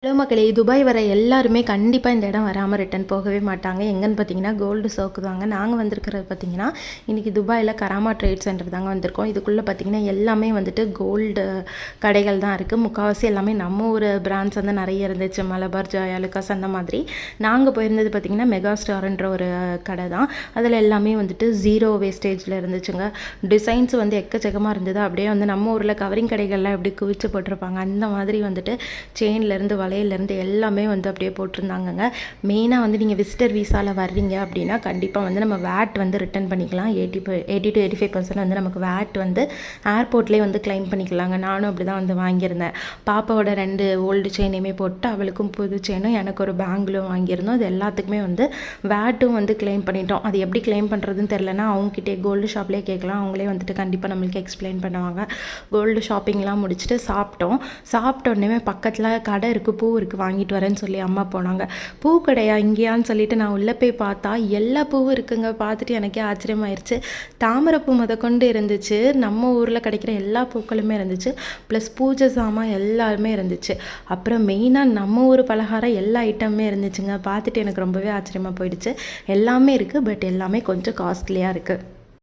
Hello மக்களே, Dubai வர எல்லாருமே கண்டிப்பாக இந்த இடம் வராமல் ரிட்டன் போகவே மாட்டாங்க. எங்கன்னு பார்த்தீங்கன்னா கோல்டு சோக்கு தாங்க. நாங்கள் வந்திருக்கிறது பார்த்தீங்கன்னா இன்றைக்கி துபாயில் கராமா ட்ரேட் சென்டர் தாங்க வந்திருக்கோம். இதுக்குள்ளே பார்த்தீங்கன்னா எல்லாமே வந்துட்டு கோல்டு கடைகள் தான் இருக்குது. முக்கால்வாசி எல்லாமே நம்ம ஒரு பிராண்ட்ஸ் வந்து நிறைய இருந்துச்சு. மலபார், ஜாயா லுகாஸ் அந்த மாதிரி. நாங்கள் போயிருந்தது பார்த்திங்கன்னா மெகா ஸ்டார்ன்ற ஒரு கடை தான். அதில் எல்லாமே வந்துட்டு ஜீரோ வேஸ்டேஜில் இருந்துச்சுங்க. டிசைன்ஸ் வந்து எக்கச்சக்கமாக இருந்தது. அப்படியே வந்து நம்ம ஊரில் கவரிங் கடைகள்லாம் எப்படி குவிச்சு போட்டிருப்பாங்க அந்த மாதிரி வந்துட்டு செயின்லேருந்து வலையிலேருந்து எல்லாமே வந்து அப்படியே போட்டிருந்தாங்கங்க. மெயினாக வந்து நீங்கள் விசிட்டர் விசாவில் வர்றீங்க அப்படின்னா கண்டிப்பாக வந்து நம்ம வேட் வந்து ரிட்டன் பண்ணிக்கலாம். 80 to 85% வந்து நமக்கு வேட் வந்து ஏர்போர்ட்லேயே வந்து கிளைம் பண்ணிக்கலாங்க. நானும் அப்படி தான் வந்து வாங்கியிருந்தேன். பாப்பாவோட 2 ஓல்டு செயினையுமே போட்டு அவளுக்கும் புது செயினும் எனக்கு ஒரு பேங்கிலும் வாங்கியிருந்தோம். அது எல்லாத்துக்குமே வந்து வேட்டும் வந்து கிளைம் பண்ணிட்டோம். அது எப்படி கிளைம் பண்ணுறதுன்னு தெரிலனா அவங்ககிட்டே கோல்டு ஷாப்லேயே கேட்கலாம். அவங்களே வந்துட்டு கண்டிப்பாக நம்மளுக்கு எக்ஸ்பிளைன் பண்ணுவாங்க. கோல்டு ஷாப்பிங்லாம் முடிச்சுட்டு சாப்பிட்டோன்னே பக்கத்தில் கடை இருக்குது, பூ இருக்குது, வாங்கிட்டு வரேன்னு சொல்லி அம்மா போனாங்க. பூ கடையா இங்கேயான்னு சொல்லிட்டு நான் உள்ளே போய் பார்த்தா எல்லா பூவும் இருக்குங்க. பார்த்துட்டு எனக்கே ஆச்சரியமாயிருச்சு. தாமரைப்பூ முதற்கொண்டு இருந்துச்சு, நம்ம ஊரில் கிடைக்கிற எல்லா பூக்களுமே இருந்துச்சு, ப்ளஸ் பூஜை சாமான் எல்லாருமே இருந்துச்சு. அப்புறம் மெயினாக நம்ம ஊர் பலகாரம் எல்லா ஐட்டமுமே இருந்துச்சுங்க. பார்த்துட்டு எனக்கு ரொம்பவே ஆச்சரியமாக போயிடுச்சு. எல்லாமே இருக்குது, பட் எல்லாமே கொஞ்சம் காஸ்ட்லியாக இருக்குது.